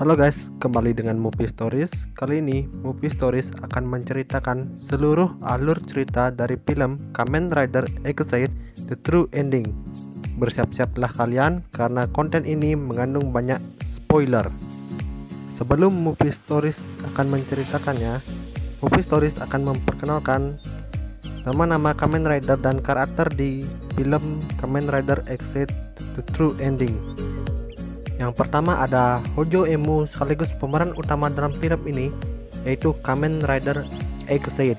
Halo guys, kembali dengan Movie Stories. Kali ini Movie Stories akan menceritakan seluruh alur cerita dari film Kamen Rider Eggshade The True Ending. Bersiap-siaplah kalian karena konten ini mengandung banyak spoiler. Sebelum Movie Stories akan menceritakannya, Movie Stories akan memperkenalkan nama-nama Kamen Rider dan karakter di film Kamen Rider Eggshade The True Ending. Yang pertama ada Hojo Emu sekaligus pemeran utama dalam film ini, yaitu Kamen Rider Eggshade.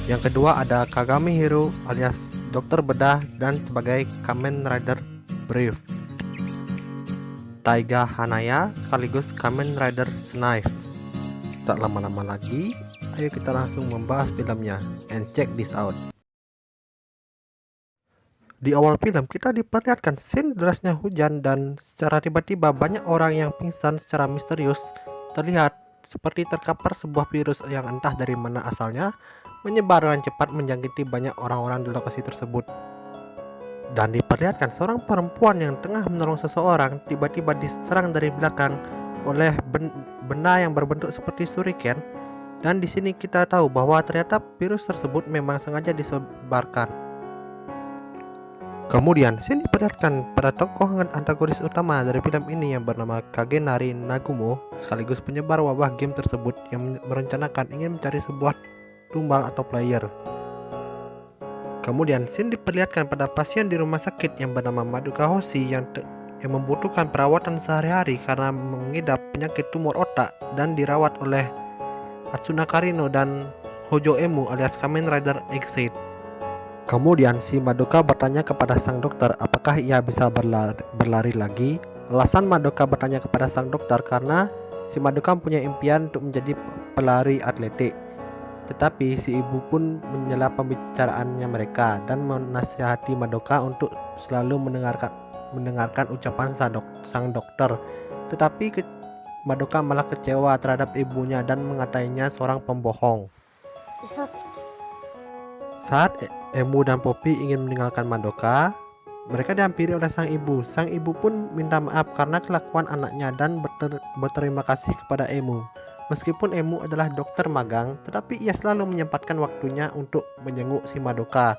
Yang kedua ada Kagami Hiro alias Dokter Bedah dan sebagai Kamen Rider Brave. Taiga Hanaya sekaligus Kamen Rider Knife. Tak lama-lama lagi, ayo kita langsung membahas filmnya and check this out. Di awal film kita diperlihatkan scene derasnya hujan dan secara tiba-tiba banyak orang yang pingsan secara misterius terlihat seperti terkapar sebuah virus yang entah dari mana asalnya menyebar dengan cepat menjangkiti banyak orang-orang di lokasi tersebut. Dan diperlihatkan seorang perempuan yang tengah menolong seseorang tiba-tiba diserang dari belakang oleh benda yang berbentuk seperti shuriken, dan di sini kita tahu bahwa ternyata virus tersebut memang sengaja disebarkan. Kemudian scene diperlihatkan pada tokoh antagonis utama dari film ini yang bernama Kagenari Nagumo sekaligus penyebar wabah game tersebut yang merencanakan ingin mencari sebuah tumbal atau player. Kemudian scene diperlihatkan pada pasien di rumah sakit yang bernama Madoka Hoshi yang membutuhkan perawatan sehari-hari karena mengidap penyakit tumor otak dan dirawat oleh Atsuna Karino dan Hojo Emu alias Kamen Rider Eggshade. Kemudian si Madoka bertanya kepada sang dokter apakah ia bisa berlari lagi. Alasan Madoka bertanya kepada sang dokter karena si Madoka punya impian untuk menjadi pelari atletik. Tetapi si ibu pun menyela pembicaraannya mereka dan menasihati Madoka untuk selalu mendengarkan ucapan sang dokter. Tetapi Madoka malah kecewa terhadap ibunya dan mengatainya seorang pembohong. Saat Emu dan Poppy ingin meninggalkan Madoka, mereka dihampiri oleh sang ibu. Sang ibu pun minta maaf karena kelakuan anaknya dan berterima kasih kepada Emu. Meskipun Emu adalah dokter magang, tetapi ia selalu menyempatkan waktunya untuk menjenguk si Madoka.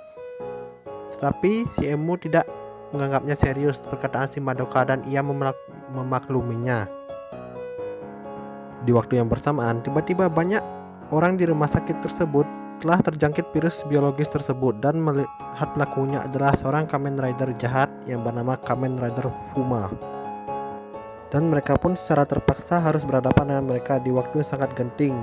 Tetapi si Emu tidak menganggapnya serius perkataan si Madoka dan ia memakluminya. Di waktu yang bersamaan, tiba-tiba banyak orang di rumah sakit tersebut telah terjangkit virus biologis tersebut dan melihat pelakunya adalah seorang Kamen Rider jahat yang bernama Kamen Rider Fuma. Dan mereka pun secara terpaksa harus berhadapan dengan mereka di waktu yang sangat genting.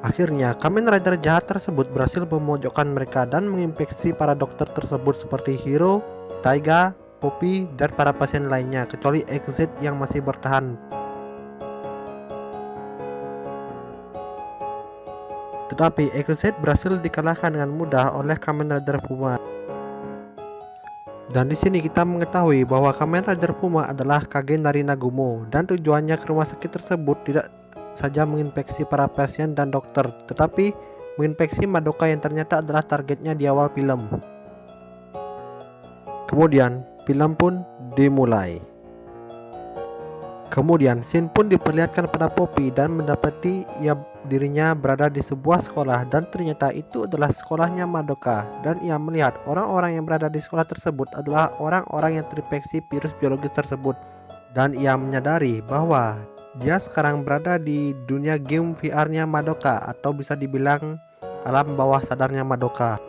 Akhirnya Kamen Rider jahat tersebut berhasil memojokkan mereka dan menginfeksi para dokter tersebut seperti Hiro, Taiga, Poppy, dan para pasien lainnya kecuali Eggshade yang masih bertahan. Tetapi Eggshade berhasil dikalahkan dengan mudah oleh Kamen Rider Fuma. Dan di sini kita mengetahui bahwa Kamen Rider Fuma adalah Kagenari Nagumo dan tujuannya ke rumah sakit tersebut tidak saja menginfeksi para pasien dan dokter, tetapi menginfeksi Madoka yang ternyata adalah targetnya di awal film. Kemudian film pun dimulai. Kemudian scene pun diperlihatkan pada Poppy dan mendapati dirinya berada di sebuah sekolah dan ternyata itu adalah sekolahnya Madoka, dan ia melihat orang-orang yang berada di sekolah tersebut adalah orang-orang yang terinfeksi virus biologis tersebut, dan ia menyadari bahwa dia sekarang berada di dunia game VR-nya Madoka atau bisa dibilang alam bawah sadarnya Madoka.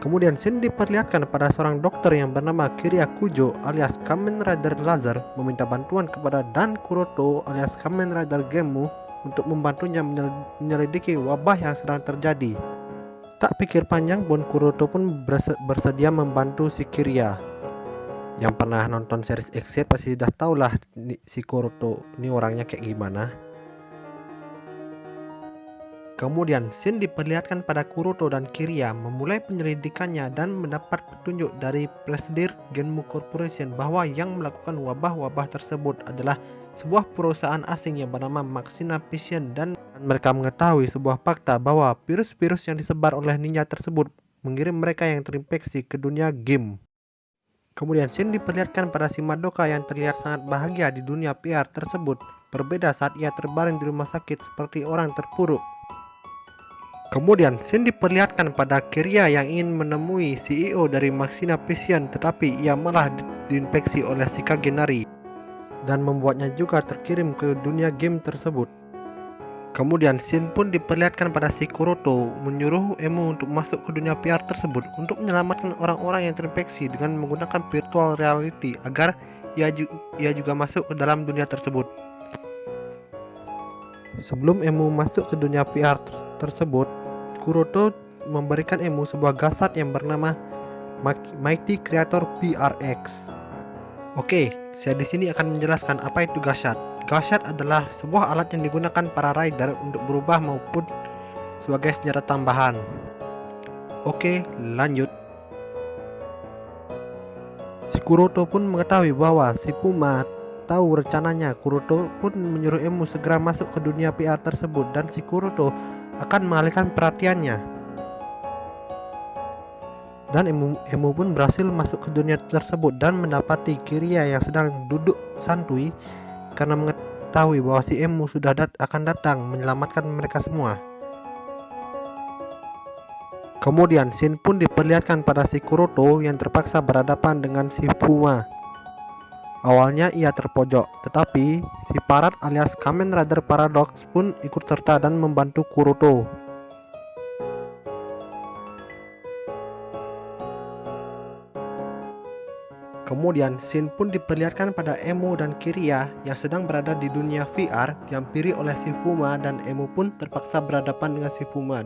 Kemudian scene diperlihatkan pada seorang dokter yang bernama Kiria Kujo alias Kamen Rider Laser meminta bantuan kepada Dan Kuroto alias Kamen Rider Gemu untuk membantunya menyelidiki wabah yang sedang terjadi. Tak pikir panjang pun Kuroto pun bersedia membantu si Kiria. Yang pernah nonton series Eggshade pasti sudah tahulah si Kuroto ini orangnya kayak gimana. Kemudian scene diperlihatkan pada Kuroto dan Kiria memulai penyelidikannya dan mendapat petunjuk dari Presidir Genmu Corporation bahwa yang melakukan wabah-wabah tersebut adalah sebuah perusahaan asing yang bernama Maxina Vision, dan mereka mengetahui sebuah fakta bahwa virus-virus yang disebar oleh ninja tersebut mengirim mereka yang terinfeksi ke dunia game. Kemudian scene diperlihatkan pada si Madoka yang terlihat sangat bahagia di dunia VR tersebut. Berbeda saat ia terbaring di rumah sakit seperti orang terpuruk. Kemudian scene diperlihatkan pada Kiria yang ingin menemui CEO dari Maxina Precision, tetapi ia malah diinfeksi oleh si Kagenari dan membuatnya juga terkirim ke dunia game tersebut. Kemudian scene pun diperlihatkan pada si Kuroto menyuruh Emu untuk masuk ke dunia VR tersebut untuk menyelamatkan orang-orang yang terinfeksi dengan menggunakan virtual reality agar ia juga masuk ke dalam dunia tersebut. Sebelum Emu masuk ke dunia VR tersebut, Kuroto memberikan Emu sebuah gasat yang bernama Mighty Creator PRX. Oke, saya di sini akan menjelaskan apa itu gasat. Gasat adalah sebuah alat yang digunakan para rider untuk berubah maupun sebagai senjata tambahan. Oke, lanjut. Si Kuroto pun mengetahui bahwa si Puma tahu rencananya. Kuroto pun menyuruh Emu segera masuk ke dunia VR tersebut dan si Kuroto akan mengalihkan perhatiannya. Dan Emu pun berhasil masuk ke dunia tersebut dan mendapati Kiria yang sedang duduk santuy karena mengetahui bahwa si Emu sudah akan datang menyelamatkan mereka semua. Kemudian scene pun diperlihatkan pada si Kuroto yang terpaksa berhadapan dengan si Puma. Awalnya ia terpojok, tetapi si Parrot alias Kamen Rider Paradox pun ikut serta dan membantu Kuroto. Kemudian scene pun diperlihatkan pada Emu dan Kiria yang sedang berada di dunia VR dihampiri oleh si Puma dan Emu pun terpaksa berhadapan dengan si Puma.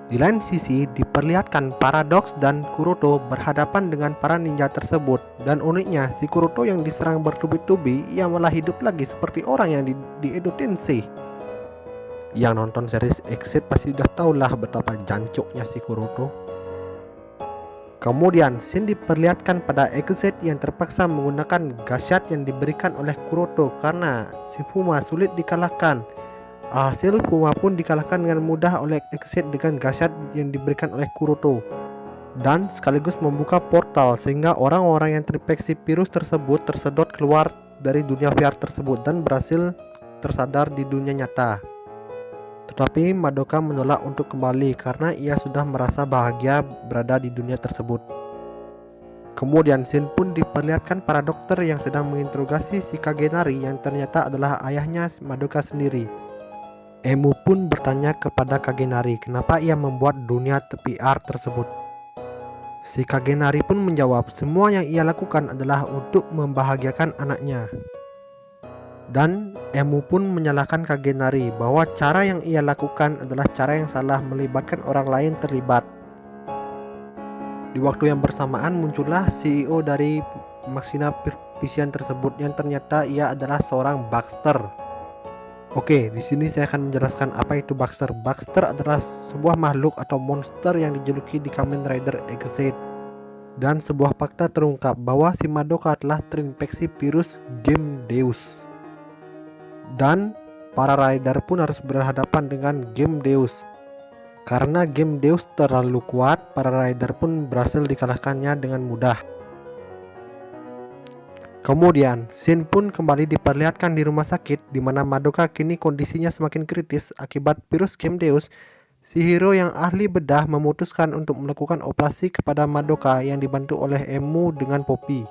Di lain sisi diperlihatkan Paradox dan Kuroto berhadapan dengan para ninja tersebut, dan uniknya si Kuroto yang diserang bertubi-tubi ia malah hidup lagi seperti orang yang di Edo Tensei. Yang nonton series Exit pasti sudah tahulah betapa jancuknya si Kuroto. Kemudian scene diperlihatkan pada Exit yang terpaksa menggunakan gasat yang diberikan oleh Kuroto karena si Puma sulit dikalahkan. Alhasil Puma pun dikalahkan dengan mudah oleh Exit dengan gasat yang diberikan oleh Kuroto dan sekaligus membuka portal sehingga orang-orang yang terinfeksi virus tersebut tersedot keluar dari dunia VR tersebut dan berhasil tersadar di dunia nyata. Tetapi Madoka menolak untuk kembali karena ia sudah merasa bahagia berada di dunia tersebut. Kemudian scene pun diperlihatkan para dokter yang sedang menginterogasi si Kagenari yang ternyata adalah ayahnya Madoka sendiri. Emu pun bertanya kepada Kagenari kenapa ia membuat dunia VR tersebut. Si Kagenari pun menjawab semua yang ia lakukan adalah untuk membahagiakan anaknya. Dan Emu pun menyalahkan Kagenari bahwa cara yang ia lakukan adalah cara yang salah, melibatkan orang lain terlibat. Di waktu yang bersamaan muncullah CEO dari Maxina Precision tersebut yang ternyata ia adalah seorang Baxter. Oke, di sini saya akan menjelaskan apa itu Baxter. Baxter adalah sebuah makhluk atau monster yang dijuluki di Kamen Rider Exit. Dan sebuah fakta terungkap bahwa si Madoka telah terinfeksi virus Game Deus. Dan para rider pun harus berhadapan dengan Game Deus. Karena Game Deus terlalu kuat, para rider pun berhasil dikalahkannya dengan mudah. Kemudian scene pun kembali diperlihatkan di rumah sakit di mana Madoka kini kondisinya semakin kritis akibat virus Game Deus. Si hero yang ahli bedah memutuskan untuk melakukan operasi kepada Madoka yang dibantu oleh Emu dengan Poppy.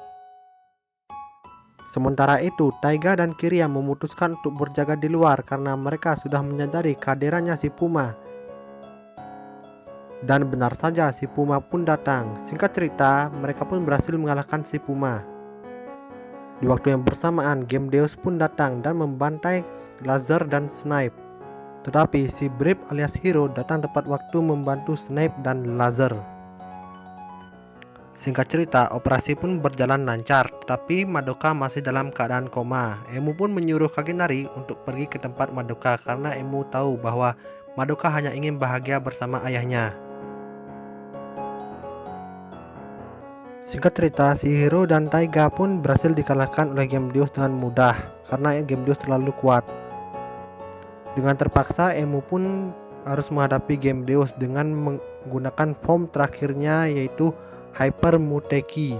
Sementara itu, Taiga dan Kiria memutuskan untuk berjaga di luar karena mereka sudah menyadari kehadirannya si Puma. Dan benar saja si Puma pun datang. Singkat cerita, mereka pun berhasil mengalahkan si Puma. Di waktu yang bersamaan, Game Deus pun datang dan membantai Laser dan Snipe. Tetapi si Brave alias Hero datang tepat waktu membantu Snipe dan Laser. Singkat cerita, operasi pun berjalan lancar, tapi Madoka masih dalam keadaan koma. Emu pun menyuruh Kagenari untuk pergi ke tempat Madoka karena Emu tahu bahwa Madoka hanya ingin bahagia bersama ayahnya. Singkat cerita, si Hero dan Taiga pun berhasil dikalahkan oleh Game Deus dengan mudah karena Game Deus terlalu kuat. Dengan terpaksa, Emu pun harus menghadapi Game Deus dengan menggunakan form terakhirnya yaitu Hyper Muteki.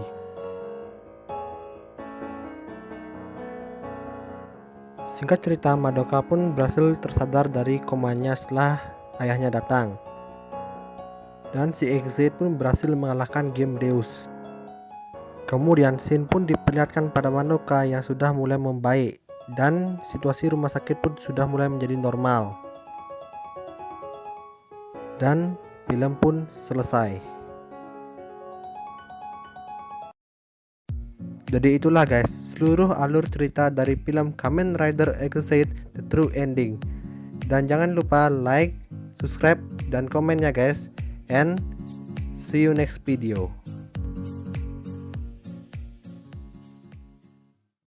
Singkat cerita, Madoka pun berhasil tersadar dari komanya setelah ayahnya datang. Dan si Exit pun berhasil mengalahkan game Deus. Kemudian scene pun diperlihatkan pada Madoka yang sudah mulai membaik dan situasi rumah sakit pun sudah mulai menjadi normal. Dan film pun selesai. Jadi itulah guys, seluruh alur cerita dari film Kamen Rider Exit The True Ending. Dan jangan lupa like, subscribe, dan komennya guys. And see you next video.